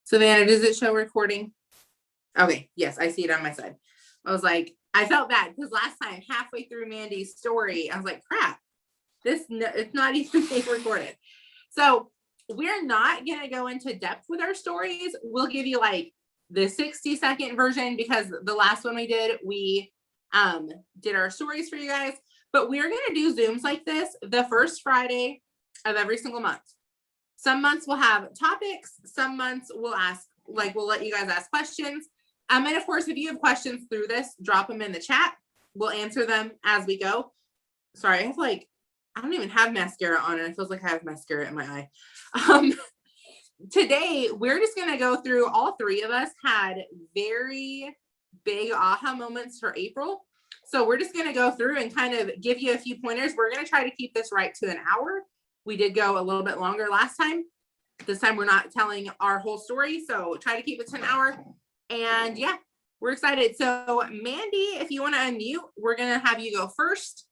Savannah, does it show recording? Okay, yes, I see it on my side. I was like, I felt bad because last time, halfway through Mandy's story, I was like, crap, it's not even being recorded. So we're not going to go into depth with our stories. We'll give you like the 60-second version because the last one we did our stories for you guys. But we're going to do Zooms like this the first Friday of every single month. Some months we'll have topics. Some months we'll let you guys ask questions. And of course, if you have questions through this, drop them in the chat. We'll answer them as we go. Sorry, I don't even have mascara on and it feels like I have mascara in my eye. Today, we're just going to go through, all three of us had very big aha moments for April. So we're just going to go through and kind of give you a few pointers. We're going to try to keep this right to an hour. We did go a little bit longer last time. This time we're not telling our whole story, so try to keep it to an hour. And yeah, we're excited. So Mandy, if you want to unmute, we're going to have you go first.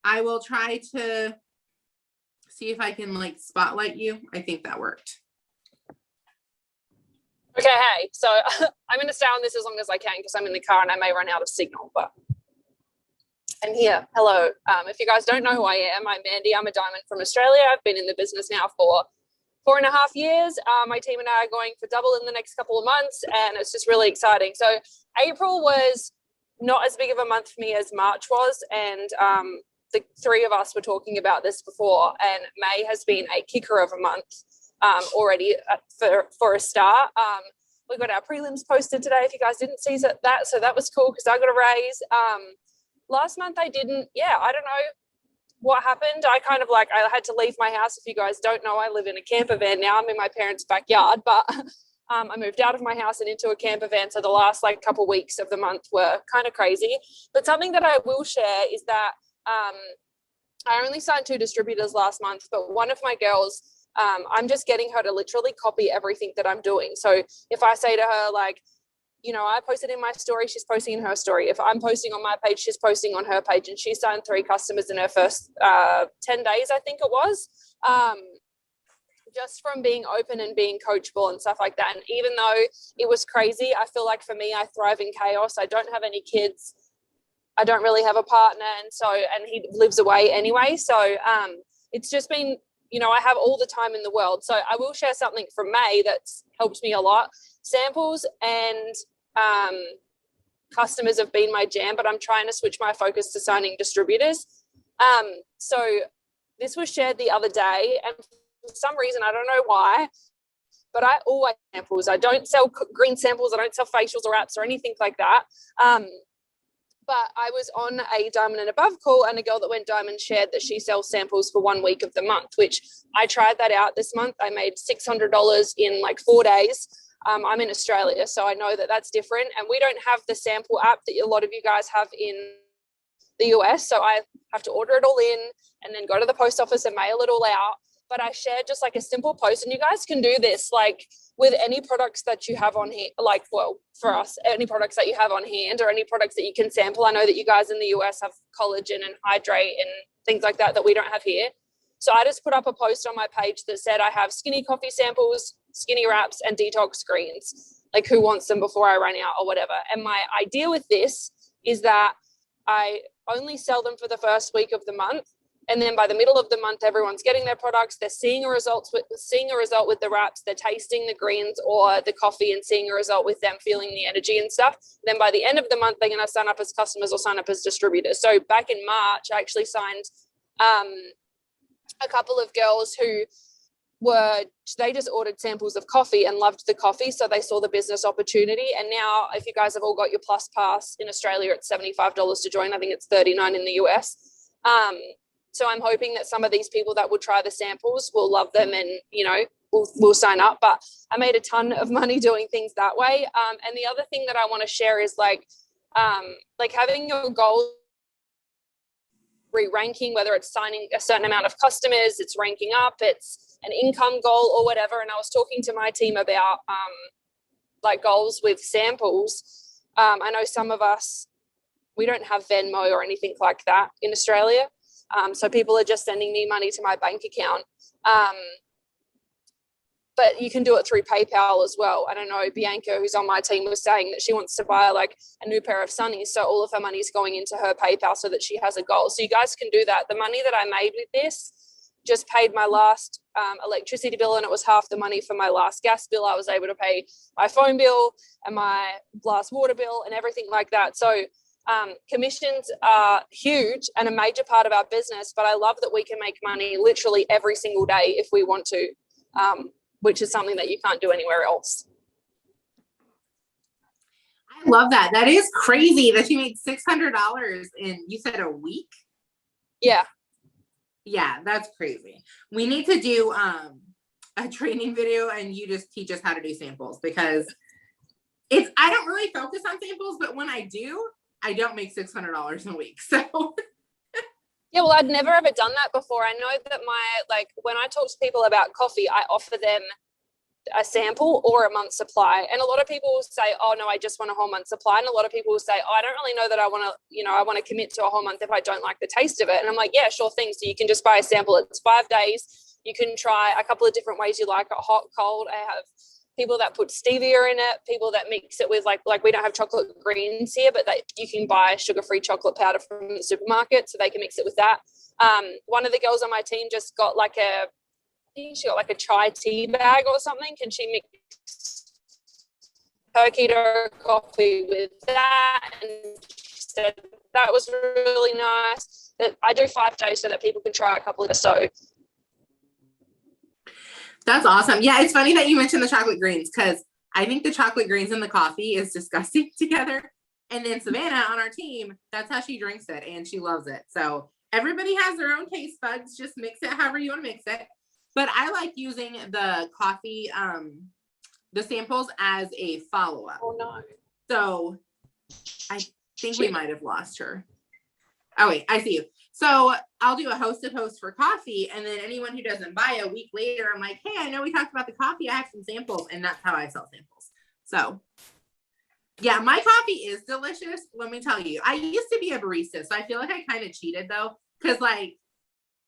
I will try to see if I can spotlight you. I think that worked. Okay, hey, so I'm going to stay on this as long as I can because I'm in the car and I may run out of signal, but I'm here. Hello. If you guys don't know who I am, I'm Mandy. I'm a diamond from Australia. I've been in the business now for 4.5 years. My team and I are going for double in the next couple of months, and it's just really exciting. So April was not as big of a month for me as March was, and the three of us were talking about this before, and May has been a kicker of a month already for a start. We got our prelims posted today, if you guys didn't see that, so that was cool because I got a raise. Last month I didn't, I don't know what happened. I had to leave my house. If you guys don't know, I live in a camper van now. I'm in my parents' backyard, but I moved out of my house and into a camper van. So the last couple weeks of the month were kind of crazy. But something that I will share is that I only signed 2 distributors last month, but one of my girls, I'm just getting her to literally copy everything that I'm doing. So if I say to her, I posted in my story, she's posting in her story. If I'm posting on my page, she's posting on her page. And she signed 3 customers in her first 10 days, I think it was, just from being open and being coachable and stuff like that. And even though it was crazy, I feel like for me, I thrive in chaos. I don't have any kids. I don't really have a partner. And he lives away anyway. So it's just been, I have all the time in the world. So I will share something from May that's helped me a lot. Samples and customers have been my jam, but I'm trying to switch my focus to signing distributors. So this was shared the other day, and for some reason, I don't know why, but I always samples. I don't sell green samples. I don't sell facials or apps or anything like that. But I was on a diamond and above call, and a girl that went diamond shared that she sells samples for 1 week of the month, which I tried that out this month. I made $600 in 4 days. I'm in Australia, so I know that that's different. And we don't have the sample app that a lot of you guys have in the US. So I have to order it all in and then go to the post office and mail it all out. But I shared just a simple post, and you guys can do this with any products that you have on here, for us, any products that you have on hand or any products that you can sample. I know that you guys in the US have collagen and hydrate and things like that we don't have here. So I just put up a post on my page that said I have skinny coffee samples, skinny wraps, and detox greens. Who wants them before I run out or whatever. And my idea with this is that I only sell them for the first week of the month. And then by the middle of the month, everyone's getting their products. They're seeing a result with the wraps. They're tasting the greens or the coffee and seeing a result with them feeling the energy and stuff. Then by the end of the month, they're going to sign up as customers or sign up as distributors. So back in March, I actually signed a couple of girls who they just ordered samples of coffee and loved the coffee. So they saw the business opportunity. And now if you guys have all got your Plus Pass in Australia, it's $75 to join. I think it's $39 in the US. So I'm hoping that some of these people that will try the samples will love them and, will sign up. But I made a ton of money doing things that way. And the other thing that I want to share is having your goals, re-ranking, whether it's signing a certain amount of customers, it's ranking up, it's an income goal or whatever. And I was talking to my team about goals with samples. I know some of us, we don't have Venmo or anything like that in Australia. So people are just sending me money to my bank account. but you can do it through PayPal as well. And I know Bianca, who's on my team, was saying that she wants to buy like a new pair of sunnies. So all of her money is going into her PayPal so that she has a goal. So you guys can do that. The money that I made with this just paid my last electricity bill, and it was half the money for my last gas bill. I was able to pay my phone bill and my last water bill and everything like that. So commissions are huge and a major part of our business, but I love that we can make money literally every single day if we want to, which is something that you can't do anywhere else. I love that. That is crazy that you made $600 in, you said, a week? Yeah. Yeah, that's crazy. We need to do a training video and you just teach us how to do samples, because I don't really focus on samples, but when I do, I don't make $600 a week. So yeah, well, I'd never ever done that before. I know that when I talk to people about coffee, I offer them a sample or a month supply. And a lot of people will say, oh no, I just want a whole month supply. And a lot of people will say, oh, I don't really know that I want to commit to a whole month if I don't like the taste of it. And I'm like, yeah, sure thing. So you can just buy a sample. It's 5 days. You can try a couple of different ways you like it, hot, cold. I have people that put stevia in it, people that mix it with like we don't have chocolate greens here, but you can buy sugar-free chocolate powder from the supermarket, so they can mix it with that. One of the girls on my team just got I think she got like a chai tea bag or something. Can she mix her keto coffee with that? And she said that was really nice. That I do 5 days so that people can try a couple of. So that's awesome. Yeah, it's funny that you mentioned the chocolate greens, because I think the chocolate greens and the coffee is disgusting together. And then Savannah on our team, that's how she drinks it and she loves it. So everybody has their own taste buds. Just mix it however you want to mix it. But I like using the coffee, the samples as a follow-up. oh no. So I think we might have lost her. Oh wait, I see you. So I'll do a hosted post for coffee, and then anyone who doesn't buy a week later, I'm like, hey, I know we talked about the coffee. I have some samples, and that's how I sell samples. So yeah, my coffee is delicious. Let me tell you, I used to be a barista, so I feel like I kind of cheated though, because like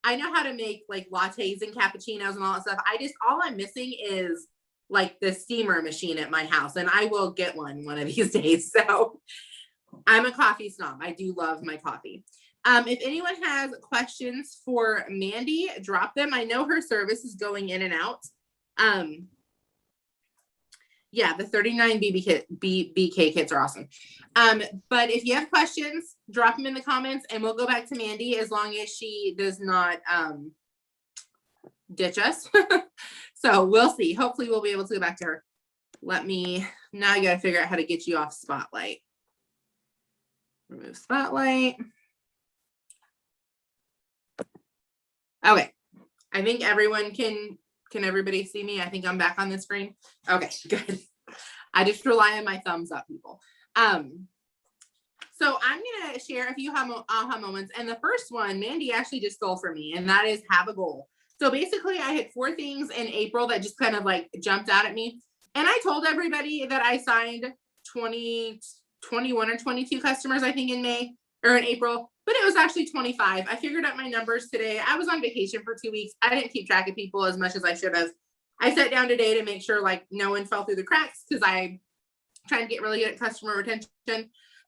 I know how to make like lattes and cappuccinos and all that stuff. All I'm missing is like the steamer machine at my house, and I will get one of these days. So I'm a coffee snob. I do love my coffee. If anyone has questions for Mandy, drop them. I know her service is going in and out. Yeah, the 39 BK kits are awesome. But if you have questions, drop them in the comments and we'll go back to Mandy as long as she does not ditch us. So we'll see. Hopefully we'll be able to go back to her. Now you got to figure out how to get you off Spotlight. Remove Spotlight. Okay. I think everyone can everybody see me? I think I'm back on the screen. Okay, good. I just rely on my thumbs up, people. So I'm going to share a few aha moments. And the first one, Mandy actually just stole from me, and that is have a goal. So basically I had 4 things in April that just kind of like jumped out at me. And I told everybody that I signed 21 or 22 customers, I think in May or in April, but it was actually 25. I figured out my numbers today. I was on vacation for 2 weeks. I didn't keep track of people as much as I should have. I sat down today to make sure like no one fell through the cracks, because I try to get really good at customer retention.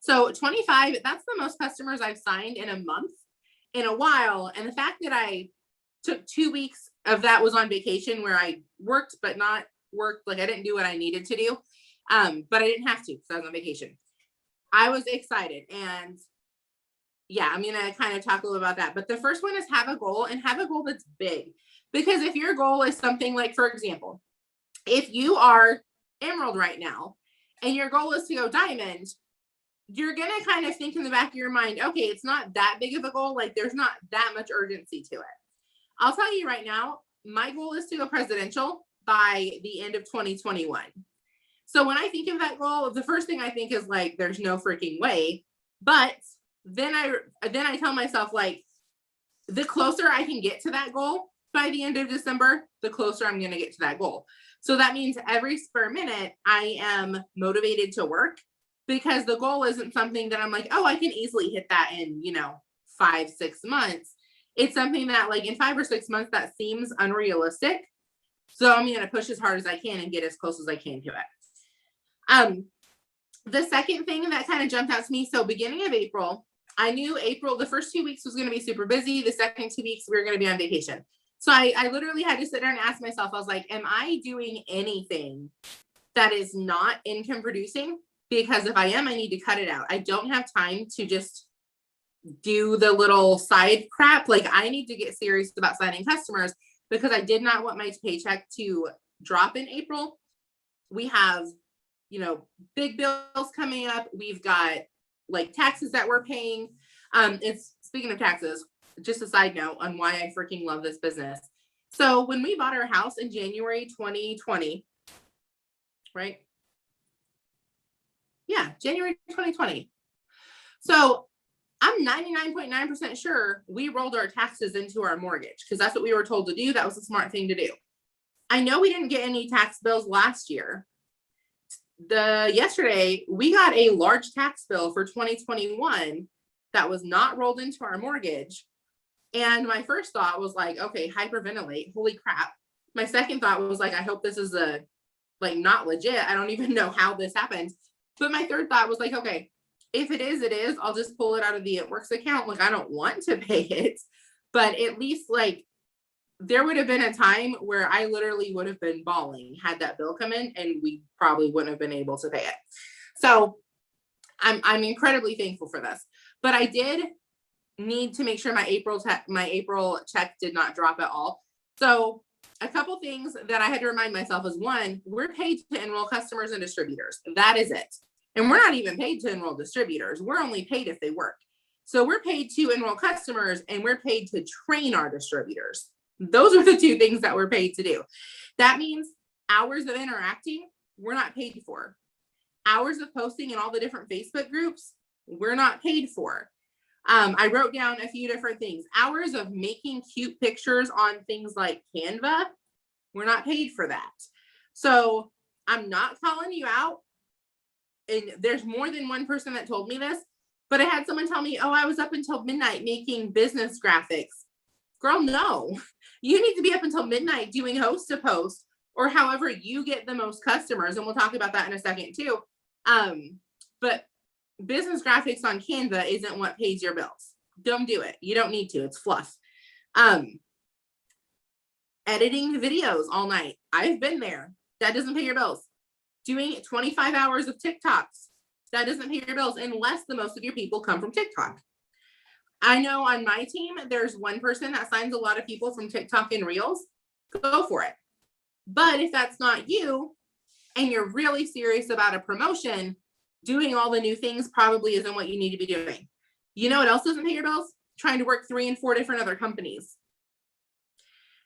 So 25, that's the most customers I've signed in a month in a while. And the fact that I took 2 weeks of that was on vacation, where I worked, but not worked. Like I didn't do what I needed to do. But I didn't have to, because I was on vacation. I was excited. And yeah, I'm going to kind of talk a little about that. But the first one is have a goal, and have a goal that's big. Because if your goal is something like, for example, if you are Emerald right now and your goal is to go Diamond, you're going to kind of think in the back of your mind, okay, it's not that big of a goal. Like there's not that much urgency to it. I'll tell you right now, my goal is to go presidential by the end of 2021. So when I think of that goal, the first thing I think is like, there's no freaking way. But then I tell myself, like, the closer I can get to that goal by the end of December, the closer I'm going to get to that goal. So that means every spare minute I am motivated to work, because the goal isn't something that I'm like, oh, I can easily hit that in, 5-6 months. It's something that like in 5 or 6 months, that seems unrealistic. So I'm going to push as hard as I can and get as close as I can to it. The second thing that kind of jumped out to me, so beginning of April, I knew April, the first 2 weeks was going to be super busy. The second 2 weeks, we were going to be on vacation. So I literally had to sit there and ask myself, I was like, am I doing anything that is not income producing? Because if I am, I need to cut it out. I don't have time to just do the little side crap. Like, I need to get serious about signing customers because I did not want my paycheck to drop in April. We have, big bills coming up. We've got like taxes that we're paying. It's speaking of taxes, just a side note on why I freaking love this business. So when we bought our house in January 2020, right? Yeah, January 2020. So I'm 99.9% sure we rolled our taxes into our mortgage because that's what we were told to do. That was a smart thing to do. I know we didn't get any tax bills last year. Yesterday, we got a large tax bill for 2021 that was not rolled into our mortgage. And my first thought was like, okay, hyperventilate. Holy crap. My second thought was like, I hope this is not legit. I don't even know how this happened. But my third thought was like, okay, if it is, it is. I'll just pull it out of the It Works account. Like, I don't want to pay it. But at least there would have been a time where I literally would have been bawling had that bill come in and we probably wouldn't have been able to pay it. So I'm incredibly thankful for this. But I did need to make sure my April check did not drop at all. So a couple things that I had to remind myself is, one, we're paid to enroll customers and distributors. That is it. And we're not even paid to enroll distributors. We're only paid if they work. So we're paid to enroll customers and we're paid to train our distributors. Those are the two things that we're paid to do. That means hours of interacting, we're not paid for. Hours of posting in all the different Facebook groups, we're not paid for. I wrote down a few different things. Hours of making cute pictures on things like Canva, we're not paid for that. So I'm not calling you out. And there's more than one person that told me this, but I had someone tell me, oh, I was up until midnight making business graphics. Girl, no. You need to be up until midnight doing host to post or however you get the most customers. And we'll talk about that in a second too. But business graphics on Canva isn't what pays your bills. Don't do it. You don't need to. It's fluff. Editing videos all night. I've been there. That doesn't pay your bills. Doing 25 hours of TikToks. That doesn't pay your bills unless the most of your people come from TikTok. I know on my team, there's one person that signs a lot of people from TikTok and Reels. Go for it. But if that's not you and you're really serious about a promotion, doing all the new things probably isn't what you need to be doing. You know what else doesn't pay your bills? Trying to work 3 and 4 different other companies.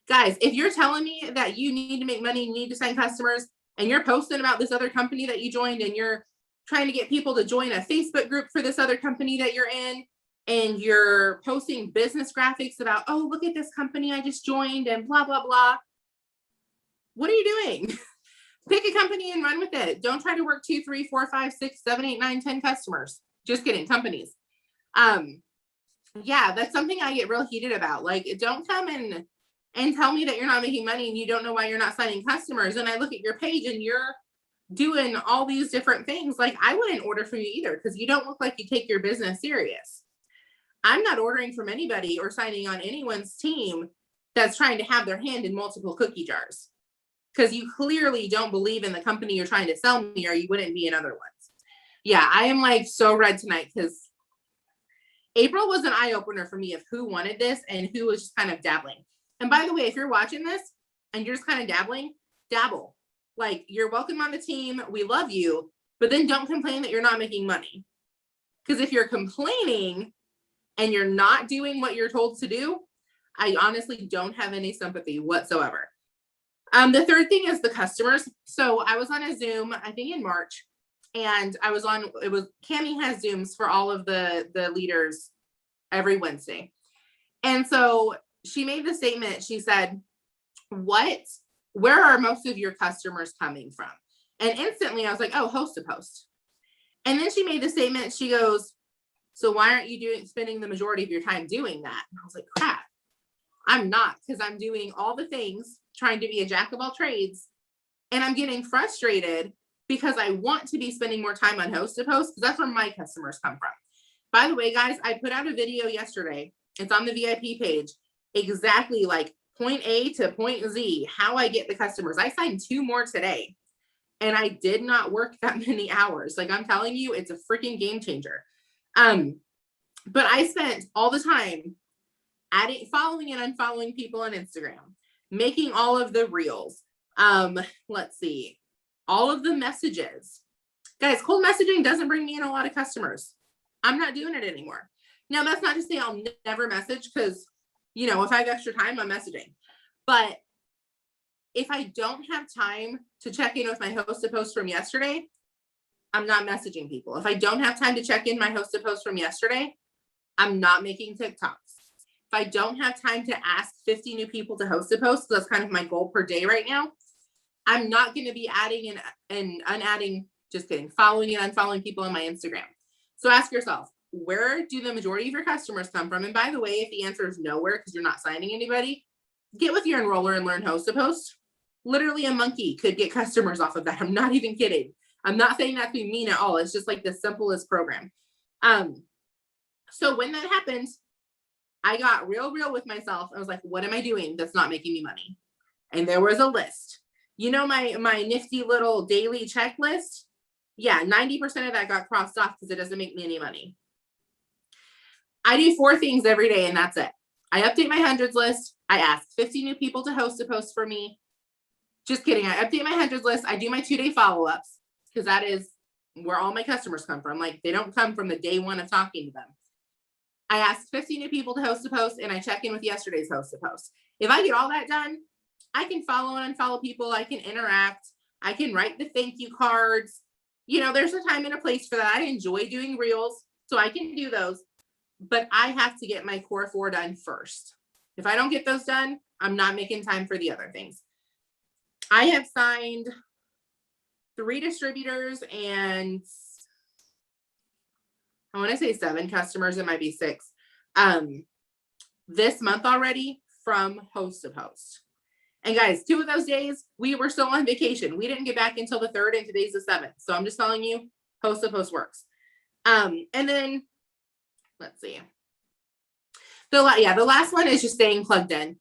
Guys, if you're telling me that you need to make money, you need to sign customers, and you're posting about this other company that you joined and you're trying to get people to join a Facebook group for this other company that you're in, and you're posting business graphics about, oh, look at this company I just joined and blah, blah, blah. What are you doing? Pick a company and run with it. Don't try to work 2, 3, 4, 5, 6, 7, 8, 9, 10 customers. Just kidding, companies. Yeah, that's something I get real heated about. Like, don't come and tell me that you're not making money and you don't know why you're not signing customers. And I look at your page and you're doing all these different things. Like, I wouldn't order from you either because you don't look like you take your business serious. I'm not ordering from anybody or signing on anyone's team that's trying to have their hand in multiple cookie jars because you clearly don't believe in the company you're trying to sell me, or you wouldn't be in other ones. Yeah, I am like so red tonight because April was an eye opener for me of who wanted this and who was just kind of dabbling. And by the way, if you're watching this and you're just kind of dabbling, dabble. Like, you're welcome on the team. We love you, but then don't complain that you're not making money. Because if you're complaining and you're not doing what you're told to do, I honestly don't have any sympathy whatsoever. The third thing is the customers. So I was on a Zoom, I think in March, and Cammie has Zooms for all of the leaders every Wednesday. And so she made the statement, she said, where are most of your customers coming from? And instantly I was like, oh, host to post. And then she made the statement, she goes, so why aren't you spending the majority of your time doing that? And I was like, crap. I'm not, because I'm doing all the things, trying to be a jack of all trades, and I'm getting frustrated because I want to be spending more time on host to post, because that's where my customers come from. By the way, guys, I put out a video yesterday. It's on the VIP page, exactly like point A to point Z, how I get the customers. I signed 2 more today, and I did not work that many hours. Like, I'm telling you, it's a freaking game changer. But I spent all the time following and unfollowing people on Instagram, making all of the reels. Let's see, all of the messages. Guys, cold messaging doesn't bring me in a lot of customers. I'm not doing it anymore. Now, that's not to say I'll never message, because, you know, if I have extra time, I'm messaging. But if I don't have time to check in with my hosted post from yesterday, I'm not messaging people. If I don't have time to check in my hosted post from yesterday, I'm not making TikToks. If I don't have time to ask 50 new people to host a post, that's kind of my goal per day right now, I'm not going to be adding and unadding, just kidding, following and unfollowing people on my Instagram. So ask yourself, where do the majority of your customers come from? And by the way, if the answer is nowhere because you're not signing anybody, get with your enroller and learn host to post. Literally a monkey could get customers off of that. I'm not even kidding. I'm not saying that to be mean at all. It's just like the simplest program. So when that happens, I got real with myself. I was like, what am I doing that's not making me money? And there was a list. You know, my nifty little daily checklist? Yeah, 90% of that got crossed off because it doesn't make me any money. I do 4 things every day, and that's it. I update my hundreds list. I ask 50 new people to host a post for me. Just kidding. I update my hundreds list. I do my 2-day follow-ups, because that is where all my customers come from. Like, they don't come from the day one of talking to them. I asked 50 new people to host a post, and I check in with yesterday's host a post. If I get all that done, I can follow and unfollow people. I can interact. I can write the thank you cards. You know, there's a time and a place for that. I enjoy doing reels, so I can do those. But I have to get my core 4 done first. If I don't get those done, I'm not making time for the other things. I have signed 3 distributors and I want to say 7 customers. It might be 6 this month already from host to post. And guys, 2 of those days we were still on vacation. We didn't get back until the 3rd, and today's the 7th. So I'm just telling you, host to post works. And then let's see. The last one is just staying plugged in.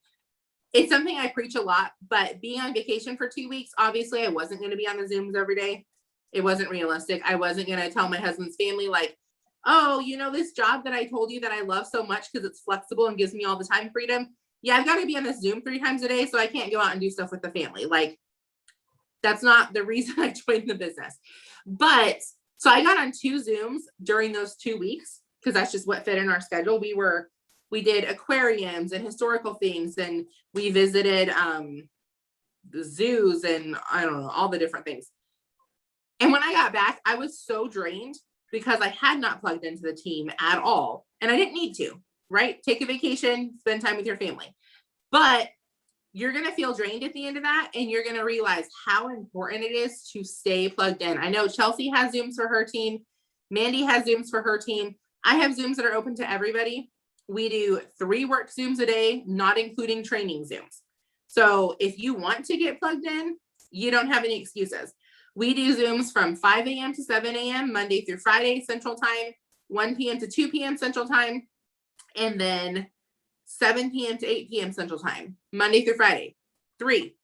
It's something I preach a lot, but being on vacation for 2 weeks, obviously I wasn't going to be on the Zooms every day. It wasn't realistic. I wasn't going to tell my husband's family, like, oh, you know, this job that I told you that I love so much because it's flexible and gives me all the time freedom. Yeah, I've got to be on this Zoom 3 times a day, so I can't go out and do stuff with the family. Like, that's not the reason I joined the business. But so I got on 2 Zooms during those 2 weeks because that's just what fit in our schedule. We did aquariums and historical things, and we visited the zoos and I don't know, all the different things. And when I got back, I was so drained because I had not plugged into the team at all. And I didn't need to, right? Take a vacation, spend time with your family. But you're going to feel drained at the end of that, and you're going to realize how important it is to stay plugged in. I know Chelsea has Zooms for her team. Mandy has Zooms for her team. I have Zooms that are open to everybody. We do 3 work Zooms a day, not including training Zooms. So if you want to get plugged in, you don't have any excuses. We do Zooms from 5 a.m. to 7 a.m., Monday through Friday, Central Time, 1 p.m. to 2 p.m. Central Time, and then 7 p.m. to 8 p.m. Central Time, Monday through Friday. 3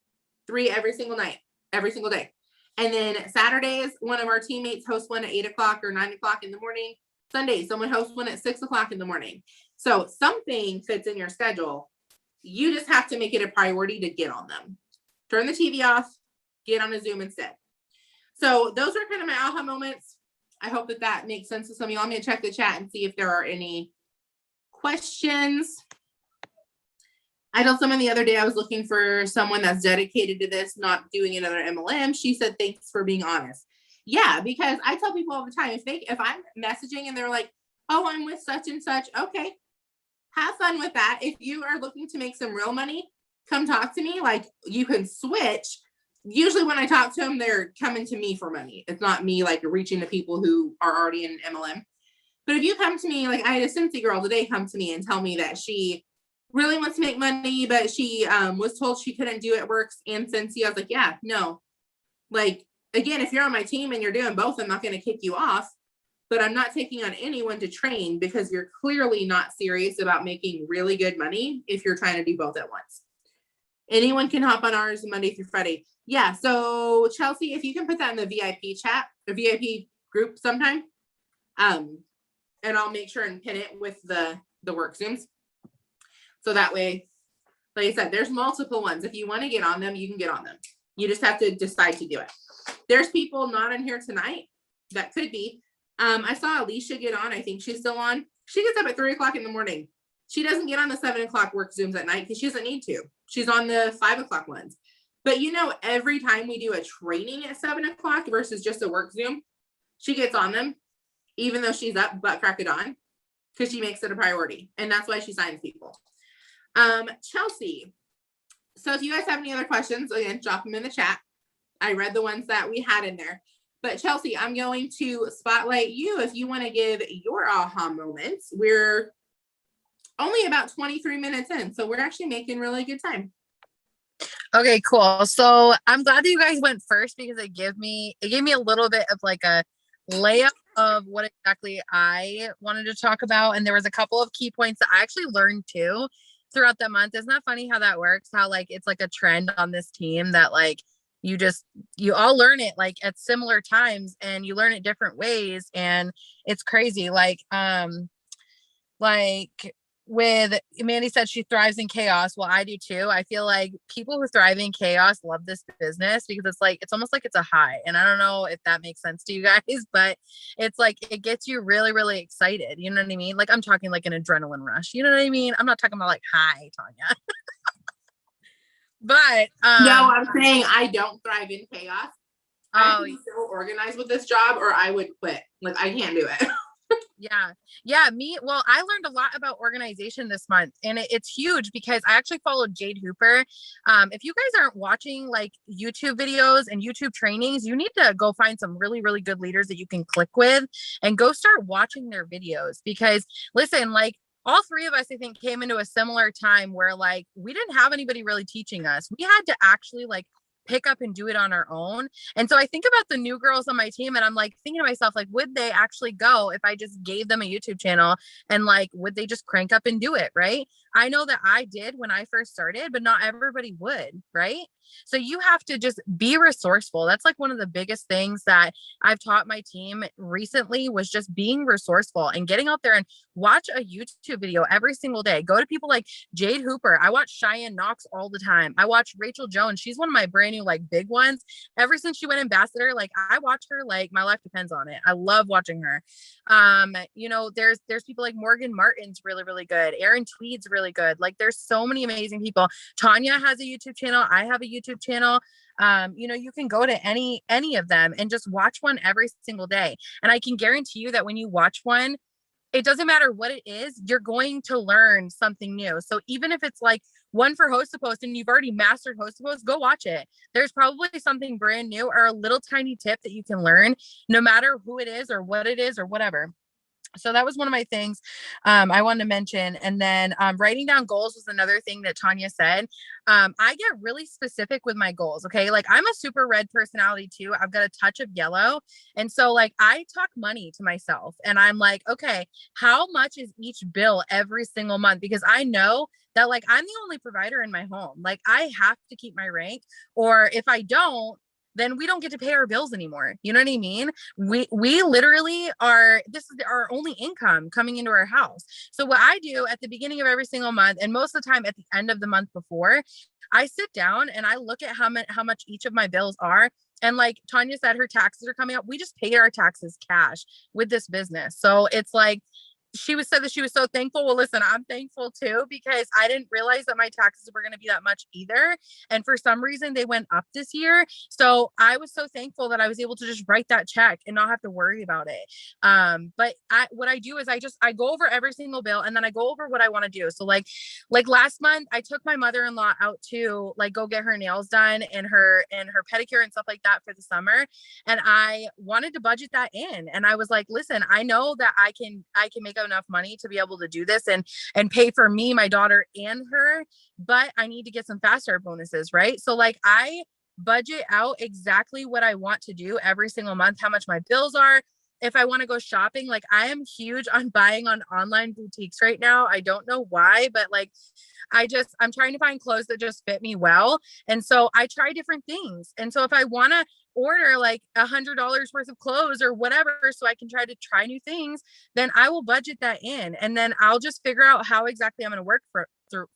every single night, every single day. And then Saturdays, one of our teammates hosts one at 8 o'clock or 9 o'clock in the morning. Sunday, someone hosts one at 6 o'clock in the morning. So something fits in your schedule. You just have to make it a priority to get on them. Turn the TV off, get on a Zoom instead. So those are kind of my aha moments. I hope that makes sense to some of you. I'm going to check the chat and see if there are any questions. I told someone the other day I was looking for someone that's dedicated to this, not doing another MLM. She said, thanks for being honest. Yeah, because I tell people all the time, if I'm messaging and they're like, oh, I'm with such and such, okay, have fun with that. If you are looking to make some real money, come talk to me. Like, you can switch. Usually when I talk to them, they're coming to me for money. It's not me like reaching to people who are already in MLM. But if you come to me, like I had a Cincy girl today come to me and tell me that she really wants to make money, but she was told she couldn't do it, works and Cincy. I was like, yeah, no. Like, again, if you're on my team and you're doing both, I'm not going to kick you off, but I'm not taking on anyone to train because you're clearly not serious about making really good money if you're trying to do both at once. Anyone can hop on ours Monday through Friday. Yeah. So Chelsea, if you can put that in the VIP chat, the VIP group sometime, and I'll make sure and pin it with the work Zooms. So that way, like I said, there's multiple ones. If you want to get on them, you can get on them. You just have to decide to do it. There's people not in here tonight that could be. I saw Alicia get on. I think she's still on. She gets up at 3:00 in the morning. She doesn't get on the 7:00 work Zooms at night because she doesn't need to. She's on the 5:00 ones. But you know, every time we do a training at 7:00 versus just a work Zoom, she gets on them, even though she's up butt crack of dawn, because she makes it a priority. And that's why she signs people. Chelsea. So if you guys have any other questions, again, drop them in the chat. I read the ones that we had in there. But Chelsea, I'm going to spotlight you if you want to give your aha moments. We're only about 23 minutes in, so we're actually making really good time. Okay, cool. So I'm glad that you guys went first because it gave me a little bit of like a layup of what exactly I wanted to talk about. And there was a couple of key points that I actually learned too throughout the month. Isn't that funny how that works? How like it's like a trend on this team that like you all learn it like at similar times and you learn it different ways. And it's crazy. Like with Mandy said she thrives in chaos. Well, I do too. I feel like people who thrive in chaos love this business because it's almost like it's a high. And I don't know if that makes sense to you guys, but it's like it gets you really, really excited. You know what I mean? Like I'm talking like an adrenaline rush. You know what I mean? I'm not talking about like high, Tanya. But no, I'm saying I don't thrive in chaos. I am so organized with this job or I would quit. Like I can't do it. Yeah. Well, I learned a lot about organization this month and it's huge because I actually followed Jade Hooper. If you guys aren't watching like YouTube videos and YouTube trainings, you need to go find some really, really good leaders that you can click with and go start watching their videos because listen, like all three of us, I think, came into a similar time where like we didn't have anybody really teaching us. We had to actually like pick up and do it on our own. And so I think about the new girls on my team and I'm like thinking to myself, like, would they actually go if I just gave them a YouTube channel and like, would they just crank up and do it? Right. I know that I did when I first started, but not everybody would. Right. So you have to just be resourceful. That's like one of the biggest things that I've taught my team recently was just being resourceful and getting out there and watch a YouTube video every single day. Go to people like Jade Hooper. I watch Cheyenne Knox all the time. I watch Rachel Jones. She's one of my brand new like big ones. Ever since she went ambassador, like I watch her like my life depends on it. I love watching her. You know, there's people like Morgan Martin's really, really good. Aaron Tweed's really good. Like there's so many amazing people. Tanya has a YouTube channel. I have a YouTube channel. You know, you can go to any of them and just watch one every single day. And I can guarantee you that when you watch one, it doesn't matter what it is, you're going to learn something new. So even if it's like one for host to post and you've already mastered host to post, go watch it. There's probably something brand new or a little tiny tip that you can learn no matter who it is or what it is or whatever. So that was one of my things I wanted to mention. And then writing down goals was another thing that Tanya said. I get really specific with my goals. Okay. Like I'm a super red personality too. I've got a touch of yellow. And so like I talk money to myself and I'm like, okay, how much is each bill every single month? Because I know that like I'm the only provider in my home. Like I have to keep my rank, or if I don't, then we don't get to pay our bills anymore. You know what I mean? We literally this is our only income coming into our house. So what I do at the beginning of every single month, and most of the time at the end of the month before, I sit down and I look at how much each of my bills are. And like Tanya said, her taxes are coming up. We just pay our taxes cash with this business. So it's like, said that she was so thankful. Well, listen, I'm thankful too, because I didn't realize that my taxes were going to be that much either. And for some reason they went up this year. So I was so thankful that I was able to just write that check and not have to worry about it. But what I do is I go over every single bill and then I go over what I want to do. So like last month I took my mother-in-law out to like go get her nails done and her pedicure and stuff like that for the summer. And I wanted to budget that in. And I was like, listen, I know that I can make enough money to be able to do this and pay for me, my daughter, and her, but I need to get some fast start bonuses, right? So like I budget out exactly what I want to do every single month, how much my bills are. If I want to go shopping, like I am huge on buying on online boutiques right now. I don't know why, but like I'm trying to find clothes that just fit me well. And so I try different things. And so if I want to order like $100 worth of clothes or whatever, so I can try new things, then I will budget that in. And then I'll just figure out how exactly I'm going to work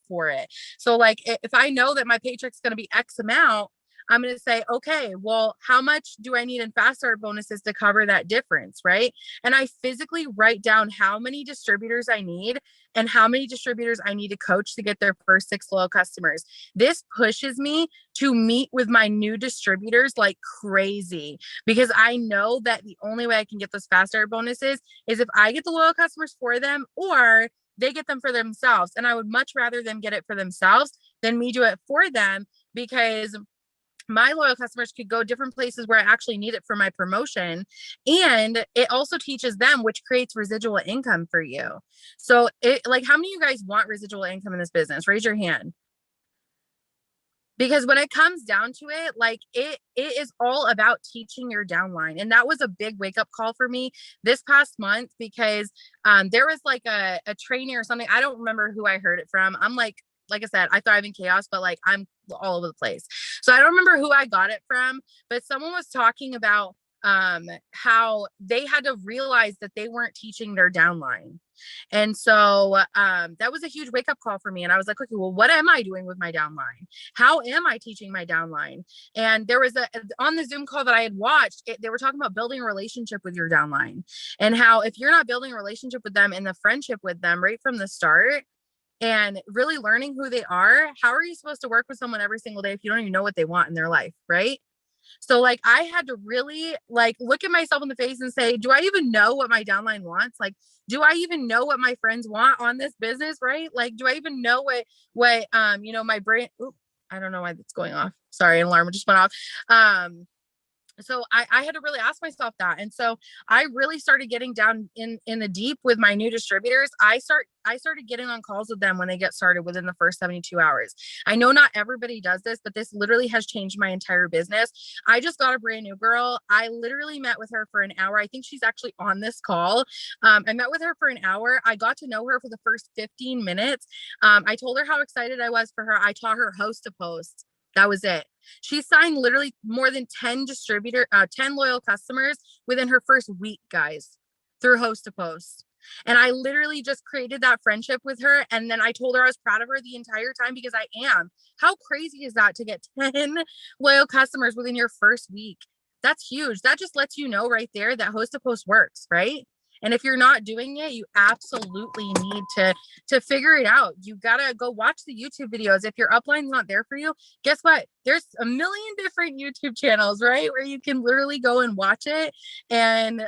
for it. So like, if I know that my paycheck's going to be X amount, I'm going to say, okay, well, how much do I need in fast start bonuses to cover that difference? Right. And I physically write down how many distributors I need and how many distributors I need to coach to get their first 6 loyal customers. This pushes me to meet with my new distributors like crazy, because I know that the only way I can get those fast start bonuses is if I get the loyal customers for them or they get them for themselves. And I would much rather them get it for themselves than me do it for them, because my loyal customers could go different places where I actually need it for my promotion. And it also teaches them, which creates residual income for you. So how many of you guys want residual income in this business? Raise your hand. Because when it comes down to it, like it is all about teaching your downline. And that was a big wake up call for me this past month, because there was like a trainer or something. I don't remember who I heard it from. I'm like I said, I thrive in chaos, but like I'm all over the place. So I don't remember who I got it from, but someone was talking about how they had to realize that they weren't teaching their downline. And so that was a huge wake up call for me. And I was like, okay, well, what am I doing with my downline? How am I teaching my downline? And there was on the Zoom call that I had watched, they were talking about building a relationship with your downline, and how if you're not building a relationship with them and the friendship with them right from the start, and really learning who they are, how are you supposed to work with someone every single day if you don't even know what they want in their life, right? So like I had to really like look at myself in the face and say, do I even know what my downline wants? Like, do I even know what my friends want on this business, right? Like, do I even know what my brain, I don't know why that's going off. Sorry, an alarm just went off. So I had to really ask myself that. And so I really started getting down in the deep with my new distributors. I started getting on calls with them when they get started within the first 72 hours. I know not everybody does this, but this literally has changed my entire business. I just got a brand new girl. I literally met with her for an hour. I think she's actually on this call. I met with her for an hour. I got to know her for the first 15 minutes. I told her how excited I was for her. I taught her host to post. That was it. She signed literally more than 10 loyal customers within her first week, guys, through host to post. And I literally just created that friendship with her. And then I told her I was proud of her the entire time, because I am. How crazy is that to get 10 loyal customers within your first week? That's huge. That just lets you know right there that host to post works, right? And if you're not doing it, you absolutely need to figure it out. You gotta go watch the YouTube videos. If your upline's not there for you, guess what? There's a million different YouTube channels, right? Where you can literally go and watch it and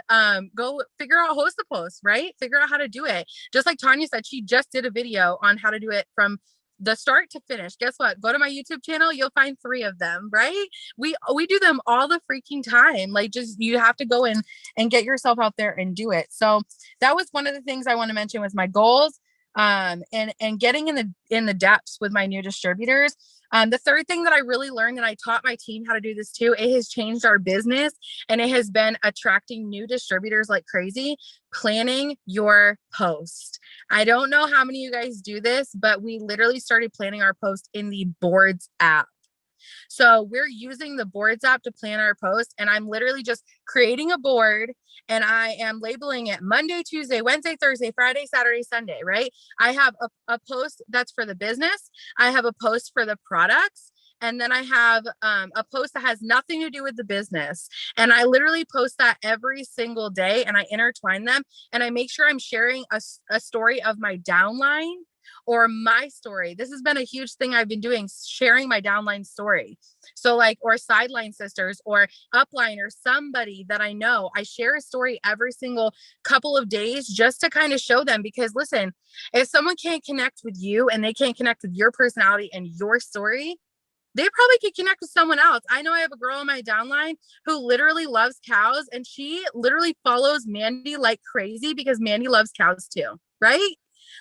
go figure out host to post, right? Figure out how to do it. Just like Tanya said, she just did a video on how to do it from the start to finish. Guess what? Go to my YouTube channel. You'll find 3 of them, right? We do them all the freaking time. Like, just, you have to go in and get yourself out there and do it. So that was one of the things I want to mention was my goals, and getting in the depths with my new distributors. The third thing that I really learned, and I taught my team how to do this too, it has changed our business and it has been attracting new distributors like crazy. Planning your post. I don't know how many of you guys do this, but we literally started planning our post in the Boards app. So we're using the Boards app to plan our posts, and I'm literally just creating a board, and I am labeling it Monday, Tuesday, Wednesday, Thursday, Friday, Saturday, Sunday, right? I have a post that's for the business. I have a post for the products. And then I have a post that has nothing to do with the business. And I literally post that every single day, and I intertwine them, and I make sure I'm sharing a story of my downline or my story. This has been a huge thing I've been doing, sharing my downline story. So like, or sideline sisters or upline or somebody that I know, I share a story every single couple of days just to kind of show them, because listen, if someone can't connect with you and they can't connect with your personality and your story, they probably could connect with someone else. I know I have a girl in my downline who literally loves cows, and she literally follows Mandy like crazy because Mandy loves cows too, right?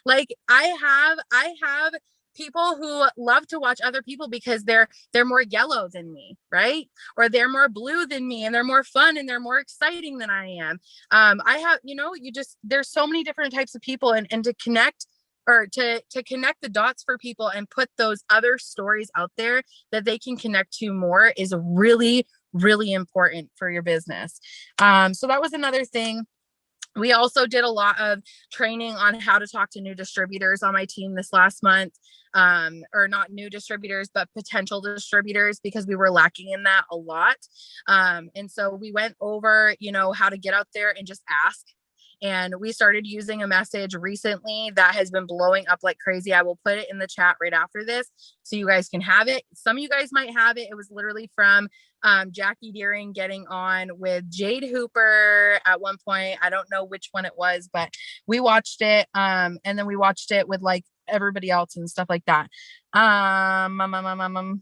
Like I have people who love to watch other people because they're more yellow than me, right? Or they're more blue than me, and they're more fun and they're more exciting than I am. I have, there's so many different types of people, and to connect or to connect the dots for people and put those other stories out there that they can connect to more is really, really important for your business. So that was another thing. We also did a lot of training on how to talk to new distributors on my team this last month, or not new distributors, but potential distributors, because we were lacking in that a lot. And so we went over, how to get out there and just ask. And we started using a message recently that has been blowing up like crazy. I will put it in the chat right after this so you guys can have it. Some of you guys might have it. It was literally from Jackie Deering getting on with Jade Hooper at one point. I don't know which one it was, but we watched it. And then we watched it with like everybody else and stuff like that. The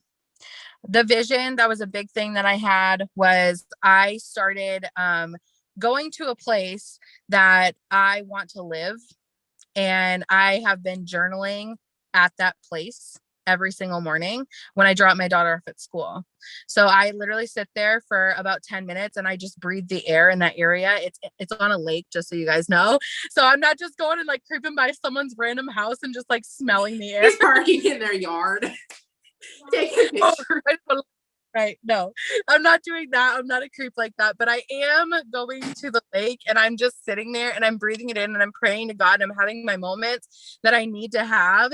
vision, that was a big thing that I had, was I started going to a place that I want to live. And I have been journaling at that place every single morning when I drop my daughter off at school. So I literally sit there for about 10 minutes and I just breathe the air in that area. It's on a lake, just so you guys know. So I'm not just going and like creeping by someone's random house and just like smelling the air. He's parking in their yard. Take a picture. Right. No, I'm not doing that. I'm not a creep like that, but I am going to the lake and I'm just sitting there and I'm breathing it in and I'm praying to God. And I'm having my moments that I need to have,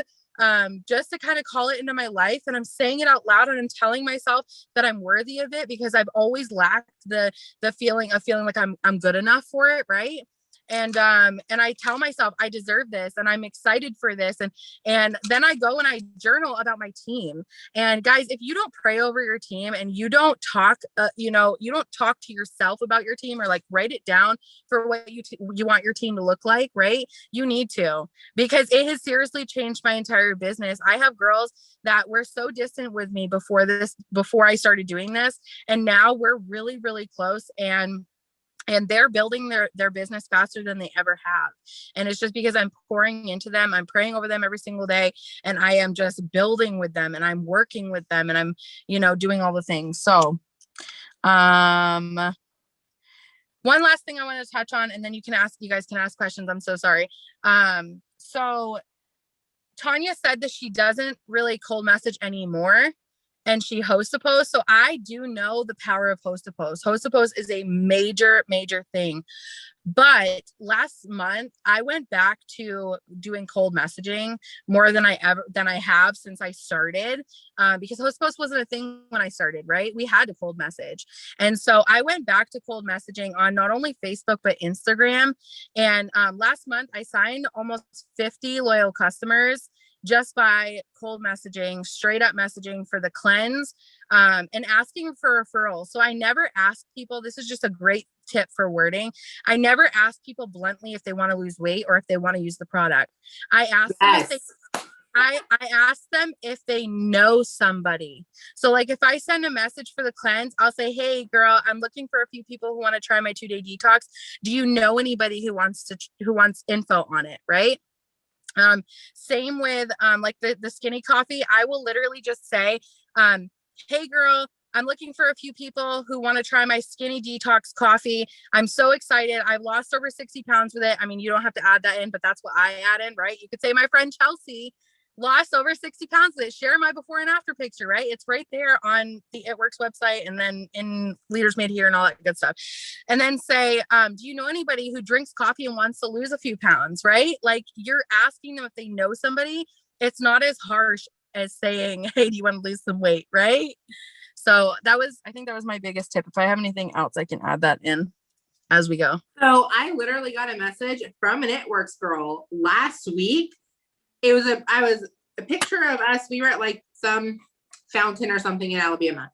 just to kind of call it into my life. And I'm saying it out loud and I'm telling myself that I'm worthy of it, because I've always lacked the feeling of feeling like I'm good enough for it. Right. And I tell myself I deserve this and I'm excited for this. And then I go and I journal about my team. And guys, if you don't pray over your team and you don't talk, you don't talk to yourself about your team, or like write it down for what you want your team to look like, right? You need to, because it has seriously changed my entire business. I have girls that were so distant with me before I started doing this. And now we're really, really close, and they're building their business faster than they ever have. And it's just because I'm pouring into them. I'm praying over them every single day. And I am just building with them and I'm working with them and I'm, doing all the things. So, one last thing I want to touch on, and then you guys can ask questions. I'm so sorry. So Tanya said that she doesn't really cold message anymore, and she hosts a post. So I do know the power of host a post. Host a post is a major, major thing. But last month I went back to doing cold messaging more than I have since I started, because host post wasn't a thing when I started, right? We had to cold message. And so I went back to cold messaging on not only Facebook, but Instagram. And last month I signed almost 50 loyal customers just by cold messaging, straight up messaging for the cleanse, and asking for referrals. So I never ask people, this is just a great tip for wording. I never ask people bluntly if they want to lose weight or if they want to use the product. I ask them I ask them if they know somebody. So like if I send a message for the cleanse, I'll say, hey girl, I'm looking for a few people who want to try my 2-day detox. Do you know anybody who wants info on it? Right. Same with like the skinny coffee. I will literally just say, hey girl, I'm looking for a few people who want to try my skinny detox coffee. I'm so excited. I've lost over 60 pounds with it. I mean, you don't have to add that in, but that's what I add in, right? You could say my friend Chelsea lost over 60 pounds with it. Share my before and after picture, right? It's right there on the It Works website and then in Leaders Made Here and all that good stuff. And then say, do you know anybody who drinks coffee and wants to lose a few pounds, right? Like you're asking them if they know somebody. It's not as harsh as saying, hey, do you want to lose some weight, right? So I think that was my biggest tip. If I have anything else, I can add that in as we go. So I literally got a message from an It Works girl last week. It was a picture of us. We were at like some fountain or something in Alabama.